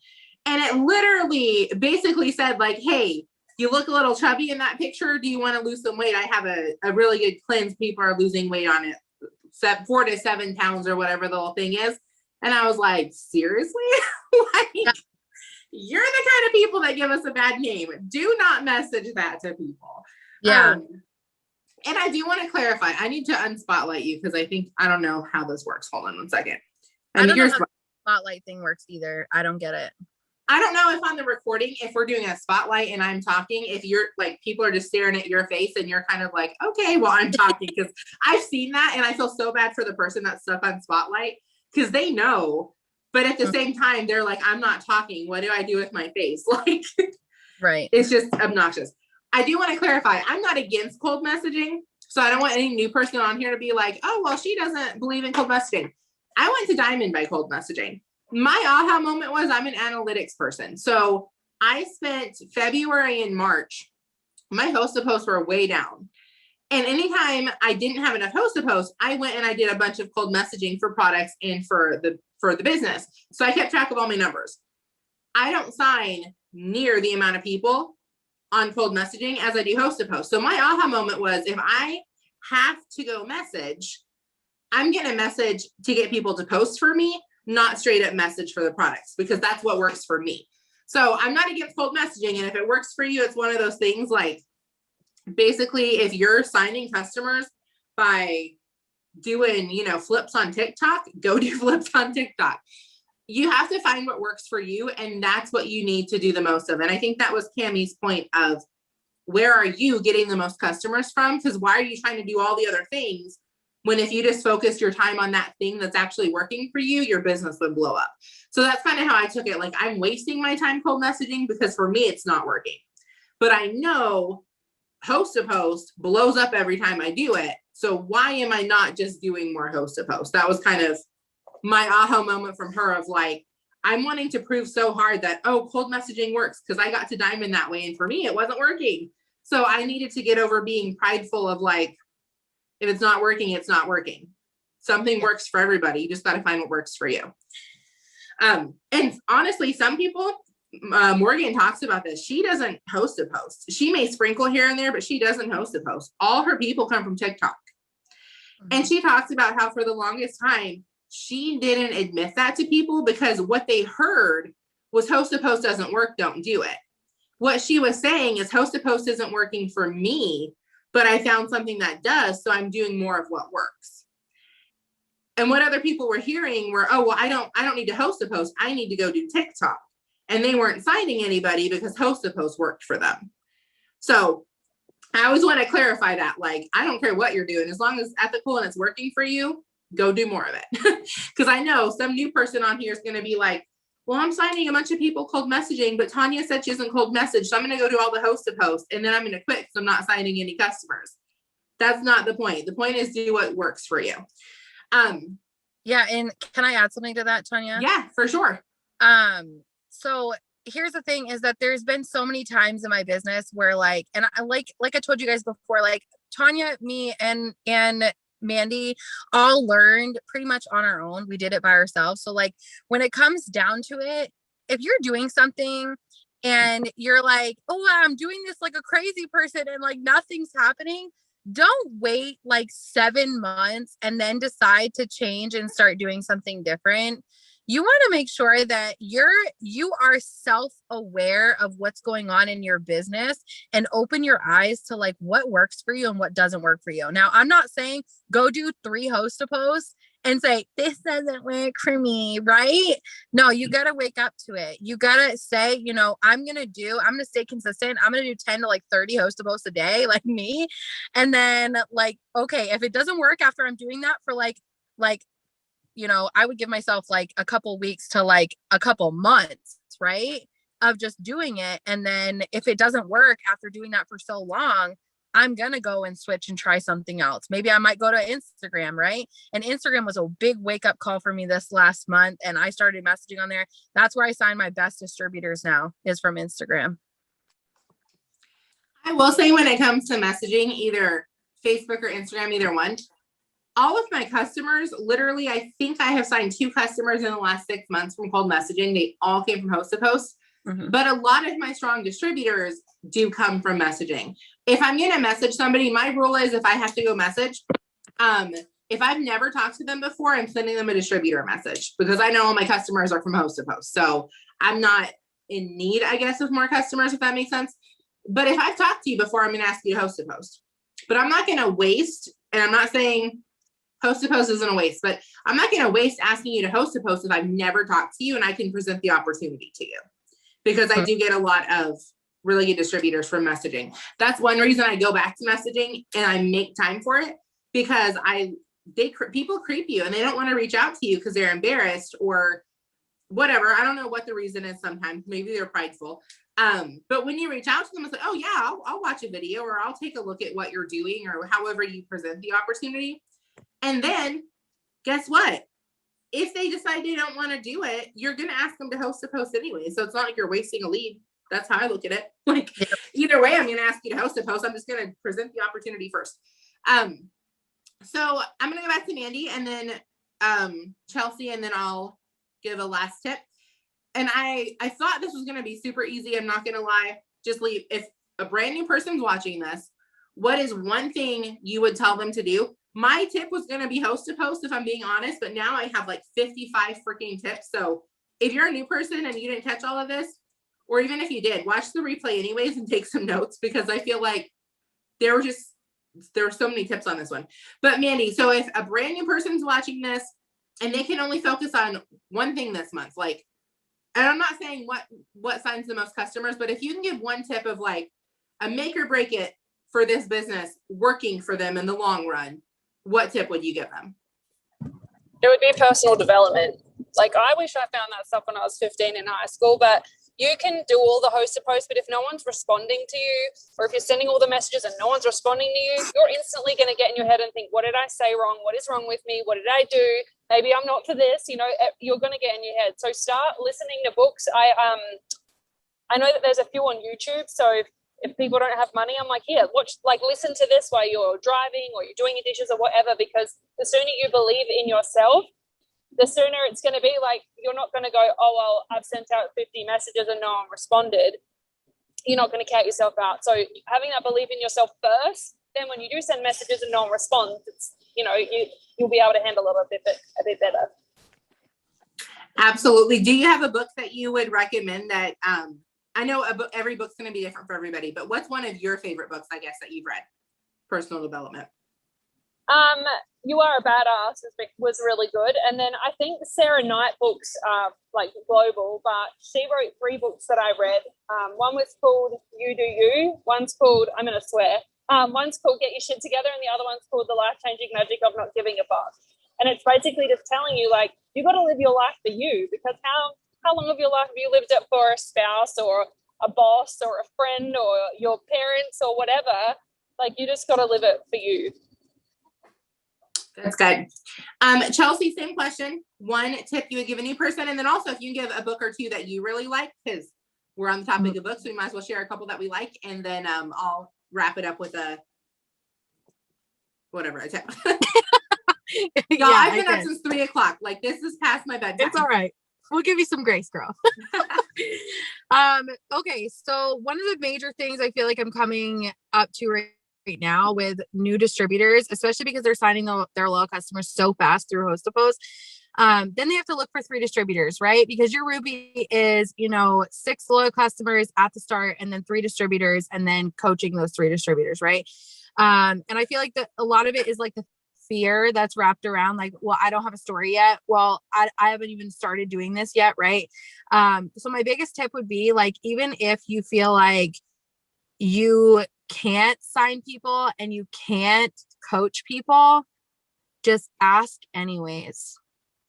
And it literally basically said like, hey, you look a little chubby in that picture. Do you want to lose some weight? I have a really good cleanse. People are losing weight on it. 4 to 7 pounds or whatever the whole thing is. And I was like, seriously? Like, you're the kind of people that give us a bad name. Do not message that to people. Yeah. And I do want to clarify. I need to unspotlight you because I don't know how this works. Hold on one second. I don't know how the spotlight thing works either. I don't get it. I don't know if on the recording, if we're doing a spotlight and I'm talking, if you're like, people are just staring at your face and you're kind of like, okay, well, I'm talking, because I've seen that and I feel so bad for the person that's stuck on spotlight because they know, but at the same time, they're like, I'm not talking. What do I do with my face? Like, right. It's just obnoxious. I do want to clarify, I'm not against cold messaging. So I don't want any new person on here to be like, oh, well, she doesn't believe in cold messaging. I went to Diamond by cold messaging. My aha moment was I'm an analytics person. So I spent February and March, my host posts were way down. And anytime I didn't have enough host posts, I went and I did a bunch of cold messaging for products and for the business. So I kept track of all my numbers. I don't sign near the amount of people on cold messaging as I do host posts. So my aha moment was, if I have to go message, I'm going to message to get people to post for me, not straight up message for the products, because that's what works for me. So I'm not against cold messaging. And if it works for you, it's one of those things like, basically, if you're signing customers by doing, flips on TikTok, go do flips on TikTok. You have to find what works for you. And that's what you need to do the most of. And I think that was Cammie's point of, where are you getting the most customers from? Because why are you trying to do all the other things when if you just focus your time on that thing that's actually working for you, your business would blow up. So that's kind of how I took it. Like, I'm wasting my time cold messaging because for me, it's not working. But I know host to post blows up every time I do it. So why am I not just doing more host to post? That was kind of my aha moment from her of like, I'm wanting to prove so hard that, oh, cold messaging works because I got to Diamond that way. And for me, it wasn't working. So I needed to get over being prideful of like, if it's not working, it's not working. Something works for everybody. You just got to find what works for you. And honestly, some people, Morgan talks about this. She doesn't host a post. She may sprinkle here and there, but she doesn't host a post. All her people come from TikTok. And she talks about how for the longest time, she didn't admit that to people because what they heard was host a post doesn't work, don't do it. What she was saying is host a post isn't working for me, but I found something that does, so I'm doing more of what works. And what other people were hearing were, oh, well, I don't need to host a post. I need to go do TikTok. And they weren't finding anybody because host a post worked for them. So I always want to clarify that. Like, I don't care what you're doing. As long as it's ethical and it's working for you, go do more of it. Because I know some new person on here is going to be like, well, I'm signing a bunch of people cold messaging, but Tanya said she isn't cold message. So I'm going to go do all the host to post and then I'm going to quit because I'm not signing any customers. That's not the point. The point is do what works for you. Yeah. And can I add something to that, Tanya? Yeah, for sure. So here's the thing is that there's been so many times in my business where like, and I like I told you guys before, like Tanya, me and Mandy all learned pretty much on our own. We did it by ourselves. So like when it comes down to it, if you're doing something and you're like, oh, I'm doing this like a crazy person and like nothing's happening, don't wait like 7 months and then decide to change and start doing something different. You want to make sure that you are self-aware of what's going on in your business and open your eyes to like what works for you and what doesn't work for you. Now, I'm not saying go do 3 host posts and say, this doesn't work for me, right? No, you got to wake up to it. You got to say, I'm going to stay consistent. I'm going to do 10 to like 30 host posts a day, like me. And then like, okay, if it doesn't work after I'm doing that for like, I would give myself like a couple weeks to like a couple months, right? Of just doing it. And then if it doesn't work after doing that for so long, I'm going to go and switch and try something else. Maybe I might go to Instagram, right? And Instagram was a big wake up call for me this last month. And I started messaging on there. That's where I sign my best distributors now, is from Instagram. I will say when it comes to messaging, either Facebook or Instagram, either one, all of my customers, literally, I think I have signed 2 customers in the last 6 months from cold messaging. They all came from host to post, but a lot of my strong distributors do come from messaging. If I'm going to message somebody, my rule is if I have to go message, if I've never talked to them before, I'm sending them a distributor message because I know all my customers are from host to host. So I'm not in need, I guess, of more customers, if that makes sense. But if I've talked to you before, I'm going to ask you to host to host. But I'm not going to waste, and I'm not saying host to host isn't a waste, but I'm not going to waste asking you to host to host if I've never talked to you and I can present the opportunity to you. Because I do get a lot of really good distributors from messaging. That's one reason I go back to messaging and I make time for it, because people creep you and they don't want to reach out to you because they're embarrassed or whatever. I don't know what the reason is sometimes. Maybe they're prideful. But when you reach out to them, it's like, oh yeah, I'll watch a video or I'll take a look at what you're doing or however you present the opportunity. And then guess what? If they decide they don't want to do it, you're going to ask them to host a post anyway. So it's not like you're wasting a lead. That's how I look at it. Like either way, I'm going to ask you to host a post. I'm just going to present the opportunity first. So I'm going to go back to Mandy and then Chelsea, and then I'll give a last tip. And I thought this was going to be super easy. I'm not going to lie. Just leave. If a brand new person's watching this, what is one thing you would tell them to do? My tip was going to be host to post, if I'm being honest, but now I have like 55 freaking tips. So if you're a new person and you didn't catch all of this, or even if you did, watch the replay anyways and take some notes, because I feel like there were so many tips on this one. But Mandy, so if a brand new person's watching this and they can only focus on one thing this month, like, and I'm not saying what signs the most customers, but if you can give one tip of like a make or break it for this business working for them in the long run, what tip would you give them? It would be personal development. Like, I wish I found that stuff when I was 15 in high school, but you can do all the host to post, but if no one's responding to you, or if you're sending all the messages and no one's responding to you, you're instantly going to get in your head and think, what did I say wrong? What is wrong with me? What did I do? Maybe I'm not for this. You know, you're going to get in your head. So start listening to books. I know that there's a few on YouTube. So if people don't have money, I'm like, here, watch, like, listen to this while you're driving or you're doing your dishes or whatever, because the sooner you believe in yourself, the sooner it's going to be like, you're not going to go, oh, well, I've sent out 50 messages and no one responded. You're not going to count yourself out. So having that belief in yourself first, then when you do send messages and no one responds, it's, you know, you'll be able to handle it a bit better. Absolutely. Do you have a book that you would recommend that, I know every book's going to be different for everybody, but what's one of your favorite books, I guess, that you've read? Personal development. You Are a Badass was really good. And then I think the Sarah Knight books are like global, but she wrote 3 books that I read. One was called You Do You. One's called, I'm going to swear. One's called Get Your Shit Together. And the other one's called The Life-Changing Magic of Not Giving a Fuck. And it's basically just telling you, like, you got to live your life for you, because how long of your life have you lived it for a spouse or a boss or a friend or your parents or whatever? Like, you just got to live it for you. That's good. Chelsea, same question. One tip you would give a new person, and then also if you can give a book or two that you really like, because we're on the topic of books, so we might as well share a couple that we like, and then I'll wrap it up with a tip. I've been up since 3:00. Like, this is past my bedtime. It's all right. We'll give you some grace, girl. Okay, so one of the major things I feel like I'm coming up to right now with new distributors, especially because they're signing their loyal customers so fast through host to post, then they have to look for 3 distributors, right? Because your Ruby is, 6 loyal customers at the start, and then 3 distributors, and then coaching those 3 distributors, right? And I feel like that a lot of it is like the fear that's wrapped around, like, well, I don't have a story yet. Well, I haven't even started doing this yet, right? So my biggest tip would be, like, even if you feel like you can't sign people and you can't coach people, just ask anyways.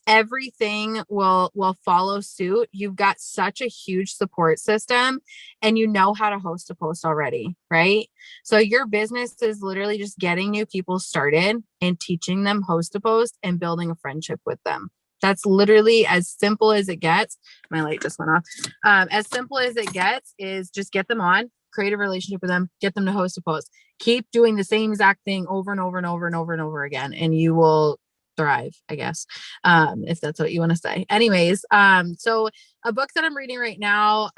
Everything will follow suit. You've got such a huge support system, and you know how to host a post already, right? So your business is literally just getting new people started and teaching them host a post and building a friendship with them. That's literally as simple as it gets. My light just went off. As simple as it gets is just get them on, create a relationship with them, get them to host a post. Keep doing the same exact thing over and over and over and over and over again, and you will thrive, I guess, if that's what you want to say. Anyways, so a book that I'm reading right now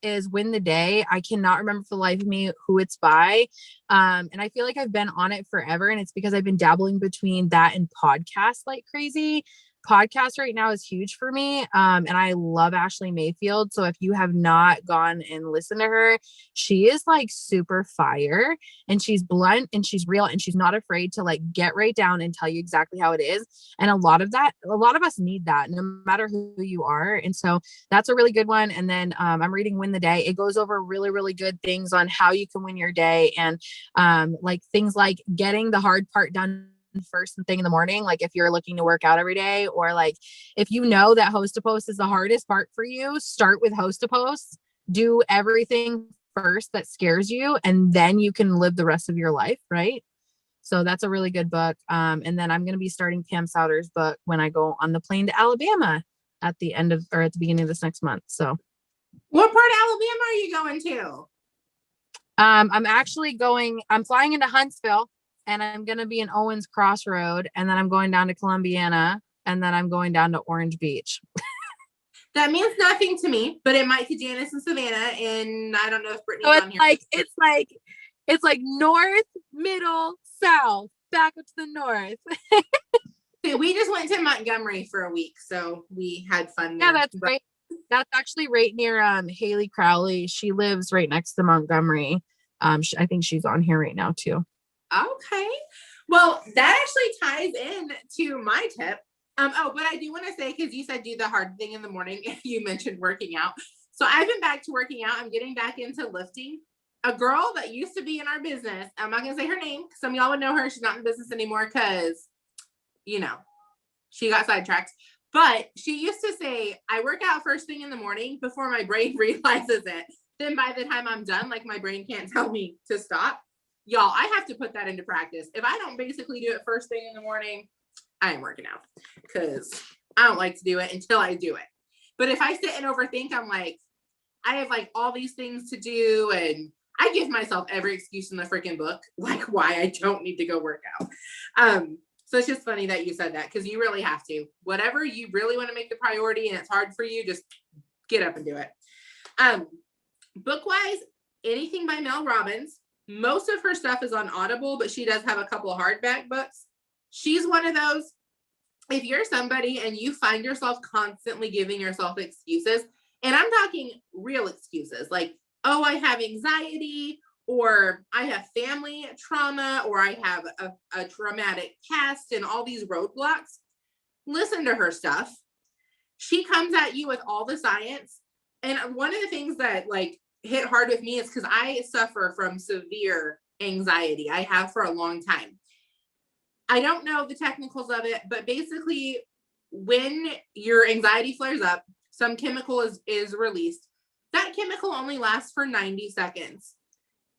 is Win the Day. I cannot remember for the life of me who it's by. And I feel like I've been on it forever, and it's because I've been dabbling between that and podcasts like crazy. Podcast right now is huge for me. And I love Ashley Mayfield. So if you have not gone and listened to her, she is like super fire, and she's blunt and she's real, and she's not afraid to like get right down and tell you exactly how it is. And a lot of us need that no matter who you are. And so that's a really good one. And then I'm reading Win the Day. It goes over really, really good things on how you can win your day, and like things like getting the hard part done first thing in the morning. Like if you're looking to work out every day, or like if you know that host to post is the hardest part for you, start with host to post, do everything first that scares you, and then you can live the rest of your life, right? So that's a really good book. And then I'm going to be starting Pam Souter's book when I go on the plane to Alabama at the beginning of this next month. So what part of Alabama are you going to? I'm flying into Huntsville, and I'm going to be in Owens Crossroad, and then I'm going down to Columbiana, and then I'm going down to Orange Beach. That means nothing to me, but it might to Janice and Savannah, and I don't know if Brittany's So on here. It's like north, middle, south, back up to the north. So we just went to Montgomery for a week, so we had fun there. Yeah, that's great. That's actually right near Haley Crowley. She lives right next to Montgomery. I think she's on here right now too. Okay. Well, that actually ties in to my tip. But I do want to say, because you said do the hard thing in the morning, you mentioned working out. So I've been back to working out. I'm getting back into lifting. A girl that used to be in our business, I'm not going to say her name, because some of y'all would know her. She's not in business anymore because, she got sidetracked. But she used to say, I work out first thing in the morning before my brain realizes it. Then by the time I'm done, like my brain can't tell me to stop. Y'all, I have to put that into practice. If I don't basically do it first thing in the morning, I ain't working out, because I don't like to do it until I do it. But if I sit and overthink, I'm like, I have like all these things to do, and I give myself every excuse in the freaking book, like why I don't need to go work out. So it's just funny that you said that, because you really have to. Whatever you really want to make the priority and it's hard for you, just get up and do it. Book-wise, anything by Mel Robbins. Most of her stuff is on Audible, but she does have a couple of hardback books. She's one of those, if you're somebody and you find yourself constantly giving yourself excuses, and I'm talking real excuses, like, oh, I have anxiety, or I have family trauma, or I have a traumatic past, and all these roadblocks, listen to her stuff. She comes at you with all the science. And one of the things that like hit hard with me is because I suffer from severe anxiety. I have for a long time. I don't know the technicals of it, but basically when your anxiety flares up, some chemical is released. That chemical only lasts for 90 seconds.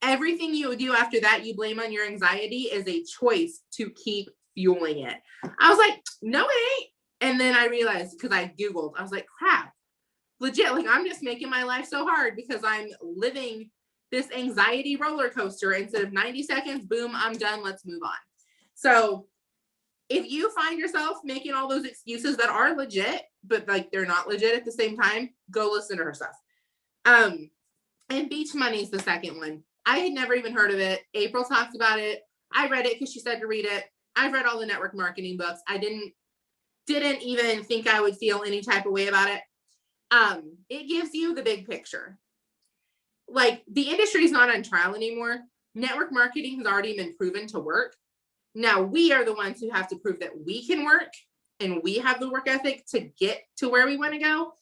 Everything you do after that, you blame on your anxiety, is a choice to keep fueling it. I was like, no, it ain't. And then I realized, because I Googled, I was like, crap, legit, like I'm just making my life so hard because I'm living this anxiety roller coaster. Instead of 90 seconds, boom, I'm done. Let's move on. So if you find yourself making all those excuses that are legit, but like they're not legit at the same time, go listen to her stuff. And Beach Money is the second one. I had never even heard of it. April talked about it. I read it because she said to read it. I've read all the network marketing books. I didn't even think I would feel any type of way about it. It gives you the big picture. Like the industry is not on trial anymore. Network marketing has already been proven to work. Now we are the ones who have to prove that we can work, and we have the work ethic to get to where we want to go.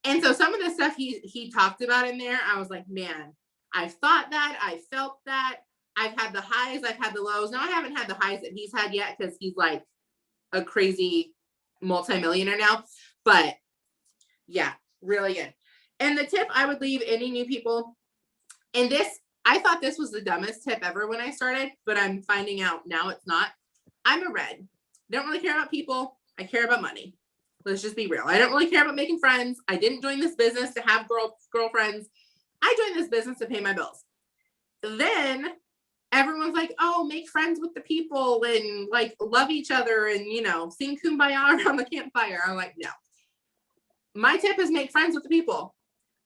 And so some of the stuff he talked about in there, I was like, man, I've thought that, I felt that. I've had the highs, I've had the lows. Now I haven't had the highs that he's had yet, because he's like a crazy multimillionaire now. But yeah, really good. And the tip I would leave any new people, and this, I thought this was the dumbest tip ever when I started, but I'm finding out now it's not. I'm a red. Don't really care about people. I care about money. Let's just be real. I don't really care about making friends. I didn't join this business to have girlfriends. I joined this business to pay my bills. Then everyone's like, oh, make friends with the people and like love each other and, sing Kumbaya around the campfire. I'm like, no. My tip is make friends with the people.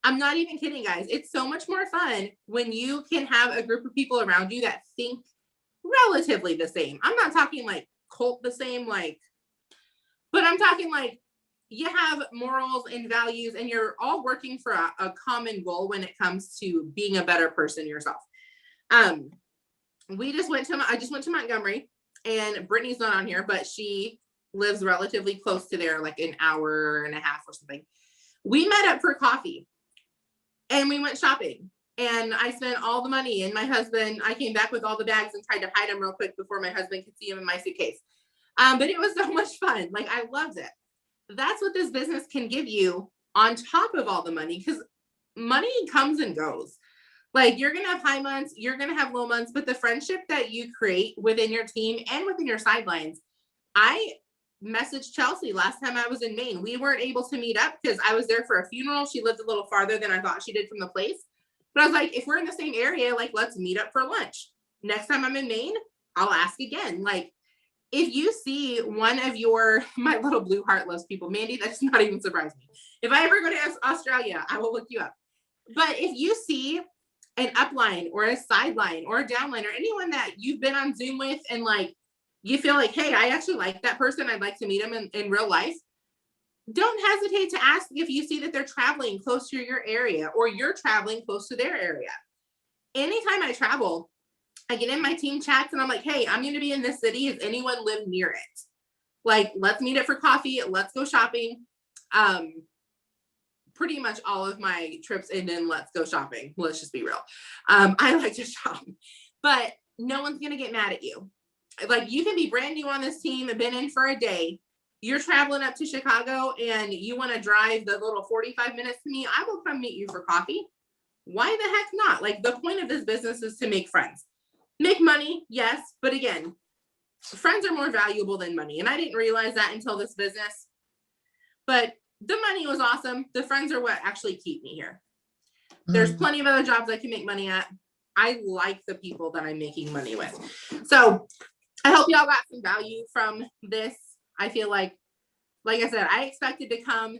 I'm not even kidding, guys. It's so much more fun when you can have a group of people around you that think relatively the same. I'm not talking like cult the same, like, but I'm talking like you have morals and values and you're all working for a common goal when it comes to being a better person yourself. I just went to Montgomery, and Brittany's not on here, but she lives relatively close to there, like an hour and a half or something. We met up for coffee and we went shopping, and I spent all the money, and I came back with all the bags and tried to hide them real quick before my husband could see them in my suitcase. But it was so much fun. Like, I loved it. That's what this business can give you on top of all the money, because money comes and goes. Like, you're going to have high months, you're going to have low months, but the friendship that you create within your team and within your sidelines. I messaged Chelsea last time I was in Maine. We weren't able to meet up because I was there for a funeral. She lived a little farther than I thought she did from the place. But I was like, if we're in the same area, like, let's meet up for lunch. Next time I'm in Maine, I'll ask again. Like, if you see one of my little blue heart loves people, Mandy, that's not even surprise me. If I ever go to Australia, I will look you up. But if you see an upline or a sideline or a downline or anyone that you've been on Zoom with, and like, you feel like, hey, I actually like that person, I'd like to meet them in real life, don't hesitate to ask if you see that they're traveling close to your area or you're traveling close to their area. Anytime I travel, I get in my team chats and I'm like, hey, I'm going to be in this city. Does anyone live near it? Like, let's meet up for coffee. Let's go shopping. Pretty much all of my trips end in let's go shopping. Let's just be real. I like to shop, but no one's going to get mad at you. Like, you can be brand new on this team and been in for a day. You're traveling up to Chicago and you want to drive the little 45 minutes to me. I will come meet you for coffee. Why the heck not? Like, the point of this business is to make friends. Make money, yes. But again, friends are more valuable than money. And I didn't realize that until this business. But the money was awesome. The friends are what actually keep me here. There's plenty of other jobs I can make money at. I like the people that I'm making money with. So I hope y'all got some value from this. I feel like I said, I expected to come,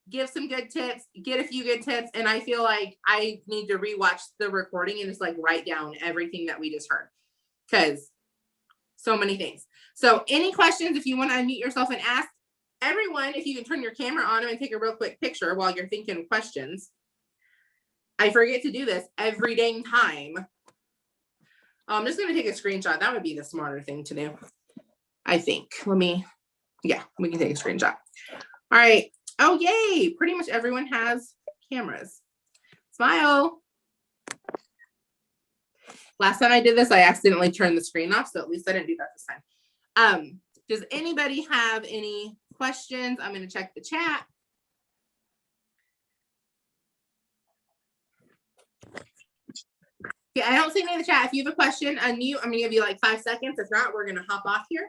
give some good tips, get a few good tips. And I feel like I need to rewatch the recording and just like write down everything that we just heard, because so many things. So any questions, if you want to unmute yourself and ask everyone, if you can turn your camera on and take a real quick picture while you're thinking questions. I forget to do this every dang time. I'm just going to take a screenshot. That would be the smarter thing to do, I think. Yeah, we can take a screenshot. All right. Oh, yay. Pretty much everyone has cameras. Smile. Last time I did this, I accidentally turned the screen off, so at least I didn't do that this time. Does anybody have any questions? I'm going to check the chat. Yeah, I don't see any in the chat. If you have a question, unmute. I'm going to give you like 5 seconds. If not, we're going to hop off here.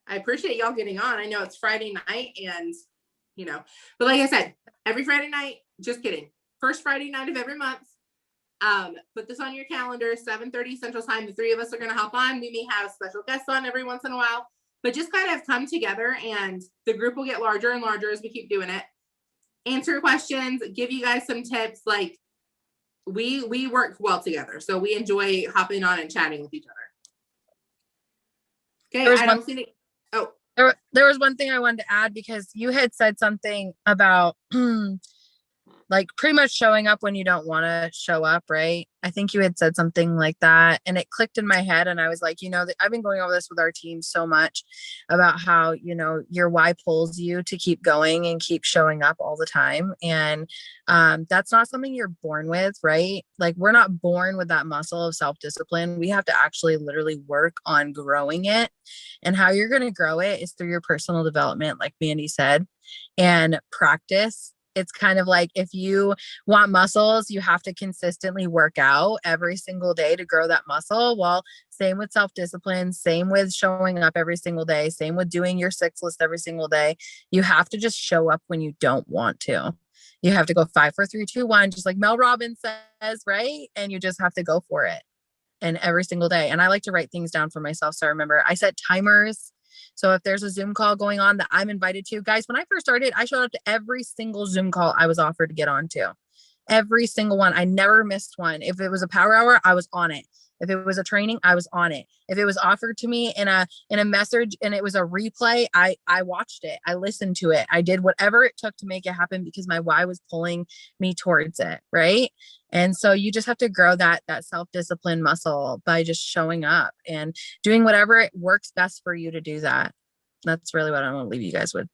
I appreciate y'all getting on. I know it's Friday night and, but like I said, every Friday night, just kidding. First Friday night of every month. Put this on your calendar, 7:30 Central Time. The three of us are going to hop on. We may have special guests on every once in a while, but just kind of come together, and the group will get larger and larger as we keep doing it. Answer questions, give you guys some tips. Like, we work well together, so we enjoy hopping on and chatting with each other. Okay, I don't see any. Oh, there was one thing I wanted to add, because you had said something about like pretty much showing up when you don't want to show up, right? I think you had said something like that, and it clicked in my head, and I was like, I've been going over this with our team so much about how, your why pulls you to keep going and keep showing up all the time. And that's not something you're born with, right? Like, we're not born with that muscle of self-discipline. We have to actually literally work on growing it. And how you're going to grow it is through your personal development, like Mandy said, and practice. It's kind of like, if you want muscles, you have to consistently work out every single day to grow that muscle. Well, same with self-discipline, same with showing up every single day, same with doing your 6 list every single day. You have to just show up when you don't want to. You have to go 5, 4, 3, 2, 1, just like Mel Robbins says, right? And you just have to go for it. And every single day. And I like to write things down for myself, so I remember. I set timers So if there's a Zoom call going on that I'm invited to, guys, when I first started, I showed up to every single Zoom call I was offered to get onto. Every single one. I never missed one. If it was a power hour, I was on it. If it was a training, I was on it. If it was offered to me in a message and it was a replay, I watched it. I listened to it. I did whatever it took to make it happen because my why was pulling me towards it, right? And so you just have to grow that self-discipline muscle by just showing up and doing whatever it works best for you to do that. That's really what I want to leave you guys with.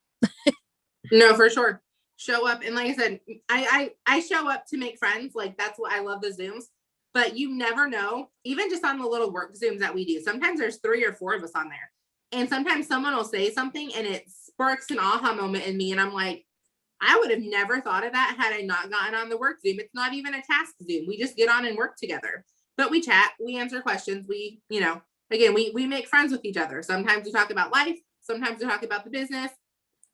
No, for sure. Show up. And like I said, I show up to make friends. Like that's what I love the Zooms, but you never know, even just on the little work Zooms that we do, sometimes there's 3 or 4 of us on there. And sometimes someone will say something and it sparks an aha moment in me. And I'm like, I would have never thought of that had I not gotten on the work Zoom. It's not even a task Zoom. We just get on and work together, but we chat, we answer questions. We, again, we make friends with each other. Sometimes we talk about life. Sometimes we talk about the business.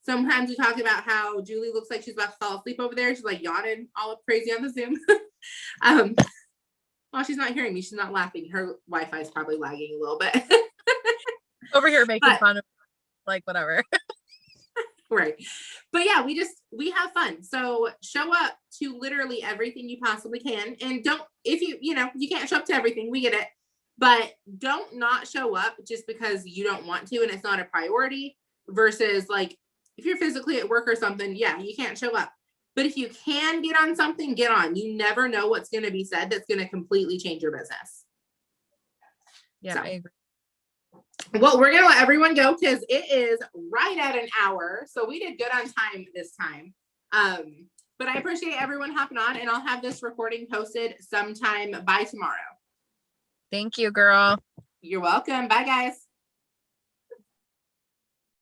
Sometimes we talk about how Julie looks like she's about to fall asleep over there. She's like yawning all up crazy on the Zoom. Well, she's not hearing me. She's not laughing. Her Wi-Fi is probably lagging a little bit. Over here making fun of like whatever. Right. But yeah, we have fun. So show up to literally everything you possibly can. And don't, if you can't show up to everything, we get it, but don't not show up just because you don't want to and it's not a priority versus like, if you're physically at work or something, yeah, you can't show up. But if you can get on something, get on. You never know what's going to be said that's going to completely change your business. Yeah, so. I agree. Well, we're going to let everyone go because it is right at an hour. So we did good on time this time. But I appreciate everyone hopping on, and I'll have this recording posted sometime by tomorrow. Thank you, girl. You're welcome. Bye, guys.